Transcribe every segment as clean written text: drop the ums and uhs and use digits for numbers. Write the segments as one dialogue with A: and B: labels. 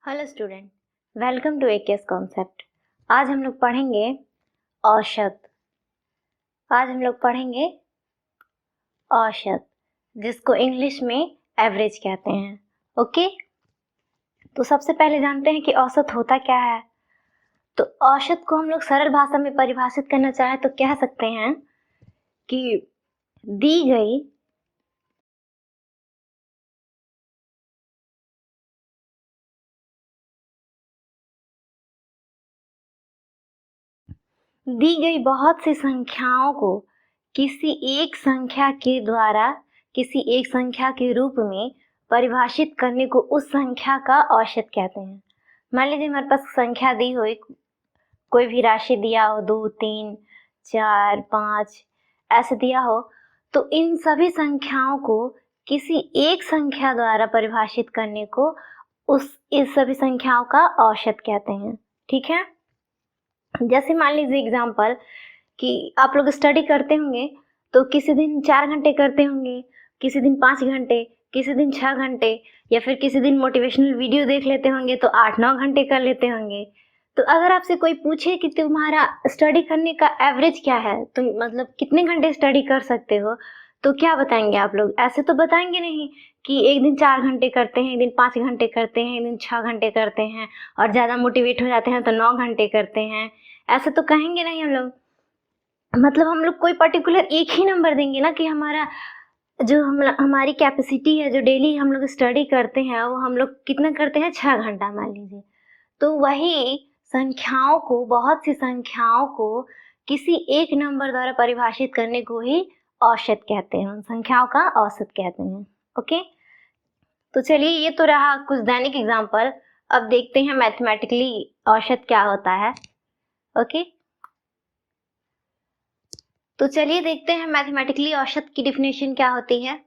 A: Hello student, welcome to AKS concept. आज हम लोग पढ़ेंगे औसत। जिसको इंग्लिश में एवरेज कहते हैं। ओके, तो सबसे पहले जानते हैं कि औसत होता क्या है। तो औसत को हम लोग सरल भाषा में परिभाषित करना चाहे तो कह सकते हैं कि दी गई बहुत सी संख्याओं को किसी एक संख्या के रूप में परिभाषित करने को उस संख्या का औसत कहते हैं। मान लीजिए हमारे पास संख्या दी हो, कोई भी राशि दिया हो, 2, 3, 4, 5 ऐसे दिया हो, तो इन सभी संख्याओं को किसी एक संख्या द्वारा परिभाषित करने को इस सभी संख्याओं का औसत कहते हैं। ठीक है, जैसे मान लीजिए एग्जाम्पल कि आप लोग स्टडी करते होंगे तो किसी दिन 4 घंटे करते होंगे, किसी दिन 5 घंटे, किसी दिन 6 घंटे, या फिर किसी दिन मोटिवेशनल वीडियो देख लेते होंगे तो 8-9 घंटे कर लेते होंगे। तो अगर आपसे कोई पूछे कि तुम्हारा स्टडी करने का एवरेज क्या है, तुम मतलब कितने घंटे स्टडी कर सकते हो, तो क्या बताएंगे आप लोग? ऐसे तो बताएंगे नहीं कि एक दिन 4 घंटे करते हैं, एक दिन 5 घंटे करते हैं, एक दिन 6 घंटे करते हैं, और ज़्यादा मोटिवेट हो जाते हैं तो 9 घंटे करते हैं। ऐसे तो कहेंगे नहीं हम लोग। मतलब हम लोग कोई पर्टिकुलर एक ही नंबर देंगे ना कि हमारी कैपेसिटी है, जो डेली हम लोग स्टडी करते हैं वो हम लोग कितना करते हैं, 6 घंटा मान लीजिए। तो वही बहुत सी संख्याओं को किसी एक नंबर द्वारा परिभाषित करने को ही औसत कहते हैं, उन संख्याओं का औसत कहते हैं। ओके, तो चलिए ये तो रहा कुछ दैनिक एग्जाम्पल। अब देखते हैं मैथमेटिकली औसत क्या होता है। ओके, तो चलिए देखते हैं मैथमेटिकली औसत की डिफिनेशन क्या होती है।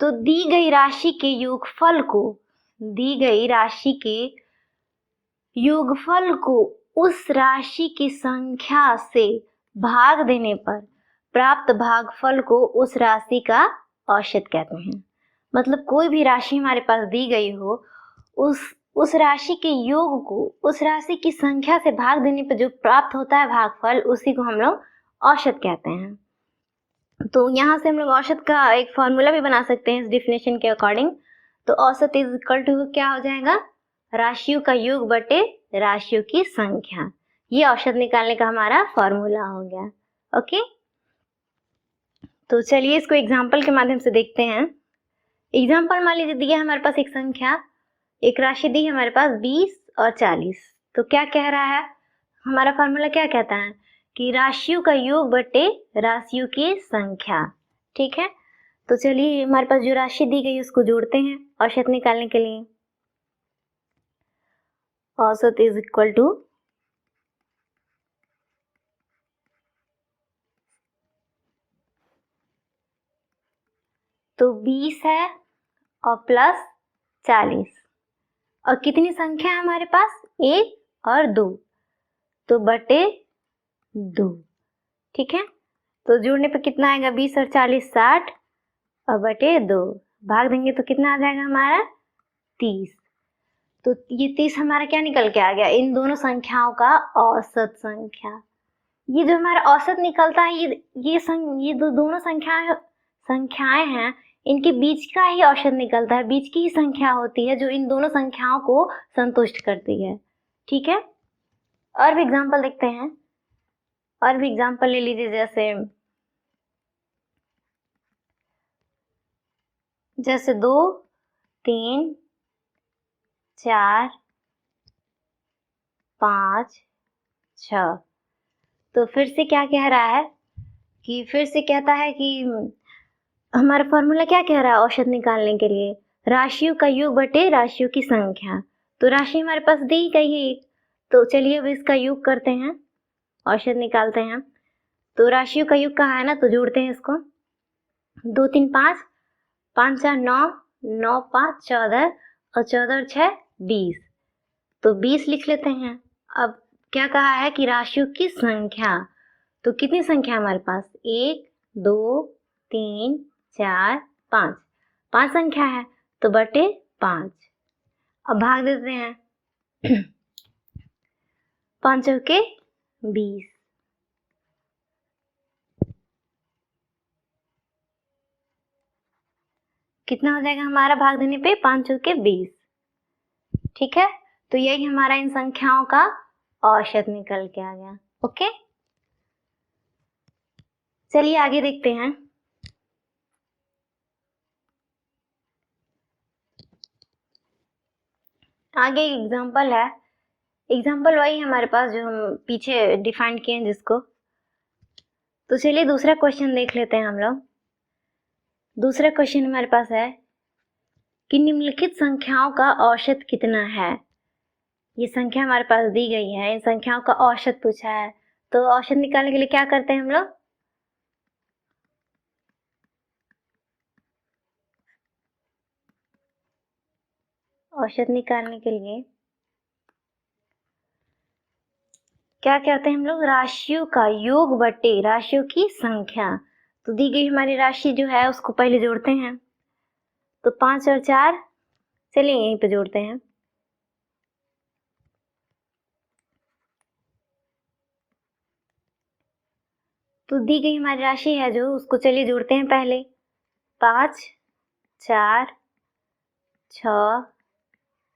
A: तो दी गई राशि के योगफल को उस राशि की संख्या से भाग देने पर प्राप्त भागफल को उस राशि का औसत कहते हैं। मतलब कोई भी राशि हमारे पास दी गई हो, उस राशि के योग को उस राशि की संख्या से भाग देने पर जो प्राप्त होता है भागफल, उसी को हम लोग औसत कहते हैं। तो यहाँ से हम लोग औसत का एक फॉर्मूला भी बना सकते हैं इस डिफिनेशन के अकॉर्डिंग। तो औसत इज इक्वल टू क्या हो जाएगा, राशियों का योग बटे राशियों की संख्या। ये औसत निकालने का हमारा फॉर्मूला हो गया। ओके, तो चलिए इसको एग्जाम्पल के माध्यम से देखते हैं। एग्जाम्पल मान लीजिए दिया हमारे पास एक राशि दी है हमारे पास 20 और 40। तो क्या कह रहा है हमारा फॉर्मूला, क्या कहता है कि राशियों का योग बटे राशियों की संख्या। ठीक है, तो चलिए हमारे पास जो राशि दी गई उसको जोड़ते हैं औसत निकालने के लिए। औसत इज इक्वल टू तो 20 है और प्लस 40, और कितनी संख्या है हमारे पास, 1 और 2, तो बटे 2। ठीक है, तो जोड़ने पे कितना आएगा, 20 और 40 60, और बटे 2 भाग देंगे तो कितना आ जाएगा हमारा, 30। तो ये 30 हमारा क्या निकल के आ गया, इन दोनों संख्याओं का औसत संख्या। ये जो हमारा औसत निकलता है, ये दोनों संख्याएं हैं, इनके बीच का ही औसत निकलता है, बीच की ही संख्या होती है जो इन दोनों संख्याओं को संतुष्ट करती है। ठीक है, और भी एग्जांपल देखते हैं। और भी एग्जांपल ले लीजिए, जैसे 2, 3, 4, 5, 6। तो फिर से क्या कह रहा है कि फिर से कहता है कि हमारा फॉर्मूला क्या कह रहा है औसत निकालने के लिए, राशियों का योग बटे राशियों की संख्या। तो राशि हमारे पास दी गई है, तो चलिए अब इसका योग करते हैं, औसत निकालते हैं। तो राशियों का योग कहाँ है ना, तो जोड़ते हैं इसको। 2 3 5, 5 4 9, 9 5 14, और 14 और 6 20, तो 20 लिख लेते हैं। अब क्या कहा है कि राशियों की संख्या, तो कितनी संख्या हमारे पास, 1 2 3 4 5, 5 संख्या है, तो बटे 5। अब भाग देते हैं। 5 चौके 20, कितना हो जाएगा हमारा भाग देने पे? 5 चौके 20। ठीक है, तो यही हमारा इन संख्याओं का औसत निकल के आ गया। ओके, चलिए आगे देखते हैं। आगे एग्जाम्पल है, एग्जाम्पल वही हमारे पास जो हम पीछे डिफाइन किए हैं जिसको। तो चलिए दूसरा क्वेश्चन देख लेते हैं हम लोग। दूसरा क्वेश्चन हमारे पास है कि निम्नलिखित संख्याओं का औसत कितना है। ये संख्या हमारे पास दी गई है, इन संख्याओं का औसत पूछा है। तो औसत निकालने के लिए क्या करते हैं हम लोग? औसत निकालने के लिए क्या करते हैं हम लोग? राशियों का योग बटे राशियों की संख्या। तो दी गई हमारी राशि जो है उसको पहले जोड़ते हैं। तो 5 और 4, चलिए यहीं पे जोड़ते हैं। तो दी गई हमारी राशि है जो, उसको चलिए जोड़ते हैं पहले। 5, 4, 6,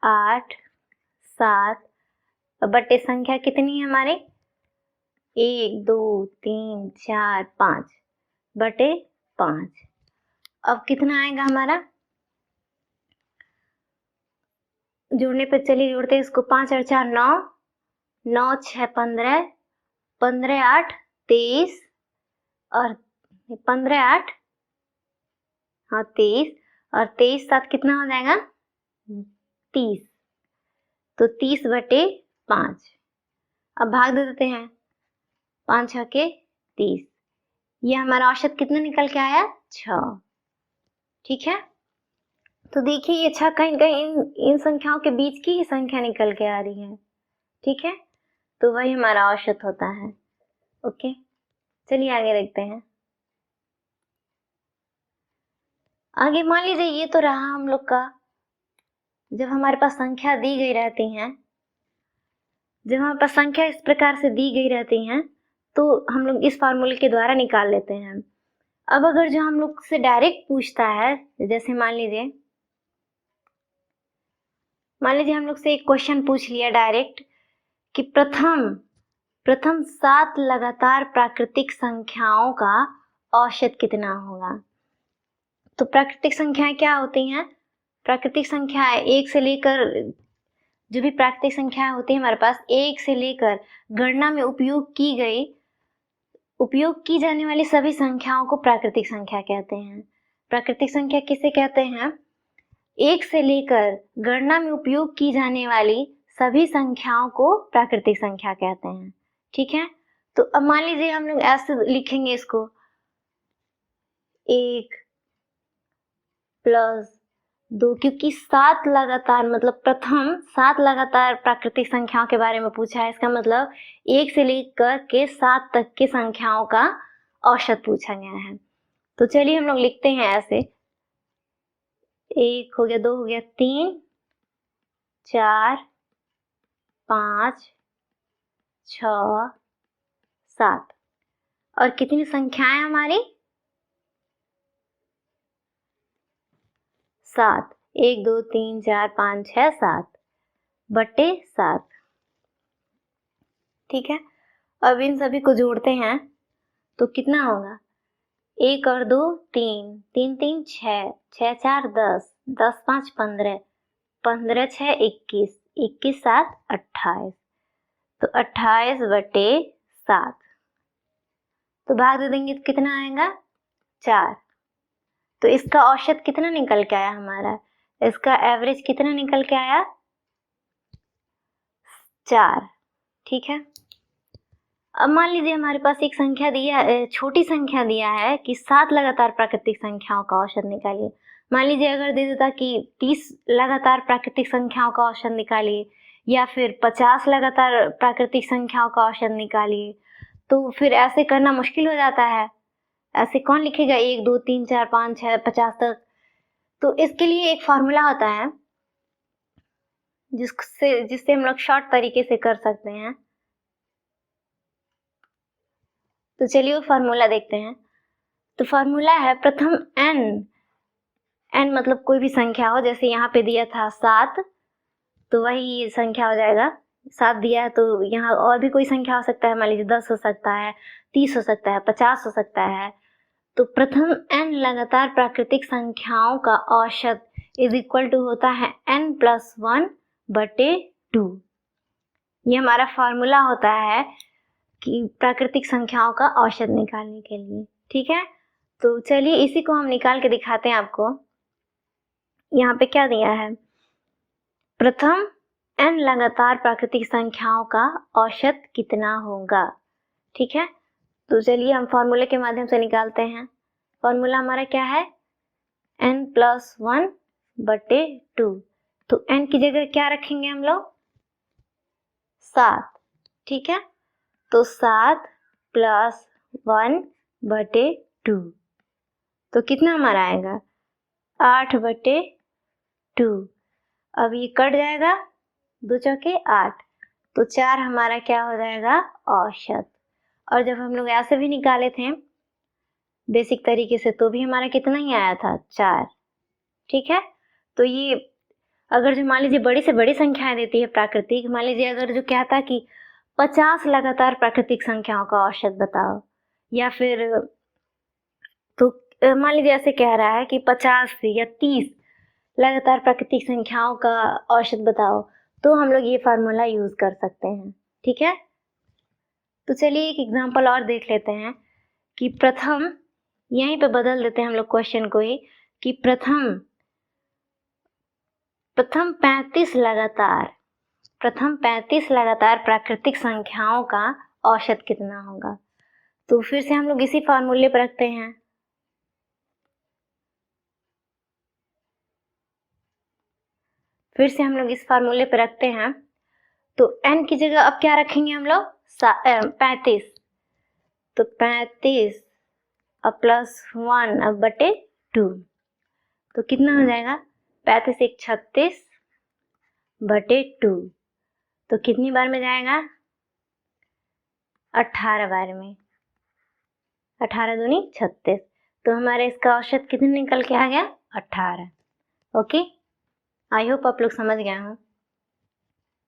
A: 8, 7, बटे संख्या कितनी है हमारे? 1, 2, 3, 4, 5 बटे 5। अब कितना आएगा हमारा? जोड़ने पे चलिए जोड़ते हैं इसको। 5 और 4 9, 9 6 15, 15 8 23 और 15 8, हाँ 23 और 23 7 कितना हो जाएगा? 30। तो 30 बटे 5। अब भाग दे देते हैं। 5 6 के 30। ये हमारा औसत कितना निकल के आया? 6। ठीक है, तो देखिए ये 6 कहीं कहीं इन संख्याओं के बीच की ही संख्या निकल के आ रही है। ठीक है, तो वही हमारा औसत होता है। ओके, चलिए आगे देखते हैं। आगे मान लीजिए ये तो रहा हम लोग का, जब हमारे पास संख्या दी गई रहती हैं, जब हमारे पास संख्या इस प्रकार से दी गई रहती हैं तो हम लोग इस फार्मूले के द्वारा निकाल लेते हैं। अब अगर जो हम लोग से डायरेक्ट पूछता है, जैसे मान लीजिए हम लोग से एक क्वेश्चन पूछ लिया डायरेक्ट कि प्रथम 7 लगातार प्राकृतिक संख्याओं का औसत कितना होगा। तो प्राकृतिक संख्याएं क्या होती हैं? प्राकृतिक संख्याएं 1 से लेकर, जो भी प्राकृतिक संख्याएं होती है हमारे पास, 1 से लेकर गणना में उपयोग की जाने वाली सभी संख्याओं को प्राकृतिक संख्या कहते हैं। प्राकृतिक संख्या किसे कहते हैं? 1 से लेकर गणना में उपयोग की जाने वाली सभी संख्याओं को प्राकृतिक संख्या कहते हैं। ठीक है, तो अब मान लीजिए हम लोग ऐसे लिखेंगे इसको, 1 प्लस 2, क्योंकि 7 लगातार मतलब प्रथम 7 लगातार प्राकृतिक संख्याओं के बारे में पूछा है। इसका मतलब 1 से लेकर के 7 तक की संख्याओं का औसत पूछा गया है। तो चलिए हम लोग लिखते हैं ऐसे, 1 हो गया, 2 हो गया, 3 4 5 6 7 और कितनी संख्याएं हमारी? 7। 1 2 3 4 5 6 7 बटे 7। ठीक है, अब इन सभी को जोड़ते हैं तो कितना होगा? 1 और 2 3, 3 3 6, 6 4 10, 10 5 15, 15 6 21, 21 7 28। तो 28 बटे 7। तो भाग दे देंगे तो कितना आएगा? 4। तो इसका औसत कितना निकल के आया हमारा? इसका एवरेज कितना निकल के आया? 4। ठीक है, अब मान लीजिए हमारे पास एक संख्या दिया, छोटी संख्या दिया है कि 7 लगातार प्राकृतिक संख्याओं का औसत निकालिए। मान लीजिए अगर दे देता कि 30 लगातार प्राकृतिक संख्याओं का औसत निकालिए या फिर 50 लगातार प्राकृतिक संख्याओं का औसत निकालिए, तो फिर ऐसे करना मुश्किल हो जाता है। ऐसे कौन लिखेगा 1 2 3 4 5 6 50 तक? तो इसके लिए एक फॉर्मूला होता है, जिससे हम लोग शॉर्ट तरीके से कर सकते हैं। तो चलिए वो फार्मूला देखते हैं। तो फार्मूला है प्रथम n मतलब कोई भी संख्या हो, जैसे यहाँ पे दिया था 7, तो वही संख्या हो जाएगा। 7 दिया है तो यहाँ और भी कोई संख्या हो सकता है, मान लीजिए 10 हो सकता है, 30 हो सकता है, 50 हो सकता है। तो प्रथम n लगातार प्राकृतिक संख्याओं का औसत इज इक्वल टू होता है n+1/2। ये हमारा फार्मूला होता है कि प्राकृतिक संख्याओं का औसत निकालने के लिए। ठीक है, तो चलिए इसी को हम निकाल के दिखाते हैं आपको। यहाँ पे क्या दिया है, प्रथम n लगातार प्राकृतिक संख्याओं का औसत कितना होगा। ठीक है, तो चलिए हम फॉर्मूले के माध्यम से निकालते हैं। फॉर्मूला हमारा क्या है, n+1/2। तो n की जगह क्या रखेंगे हम लोग, 7। ठीक है, तो 7 + 1/2 तो कितना हमारा आएगा, 8/2। अब ये कट जाएगा, 2 चौके 8, तो 4 हमारा क्या हो जाएगा, औसत। और जब हम लोग ऐसे भी निकाले थे बेसिक तरीके से तो भी हमारा कितना ही आया था, 4। ठीक है, तो ये अगर जो मान लीजिए बड़ी से बड़ी संख्याएं देती है प्राकृतिक, मान लीजिए अगर जो कहता कि 50 लगातार प्राकृतिक संख्याओं का औसत बताओ, या फिर तो मान लीजिए ऐसे कह रहा है कि 50 या 30 लगातार प्राकृतिक संख्याओं का औसत बताओ, तो हम लोग ये फार्मूला यूज कर सकते हैं। ठीक है, तो चलिए एक एग्जांपल और देख लेते हैं कि प्रथम, यहीं पे बदल देते हैं हम लोग क्वेश्चन को ही, कि प्रथम 35 लगातार प्राकृतिक संख्याओं का औसत कितना होगा। तो फिर से हम लोग इसी फार्मूले पर रखते हैं। फिर से हम लोग इस फार्मूले पर रखते हैं, तो n की जगह अब क्या रखेंगे हम लोग, 35। तो 35 अब +1/2 तो कितना हो जाएगा, 35 × 1 = 36/2 तो कितनी बार में जाएगा, 18 बार में। 18 दूनी 36, तो हमारे इसका औसत कितने निकल के आ गया, 18। ओके, आई होप आप लोग समझ गए हों।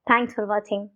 A: Thanks for watching.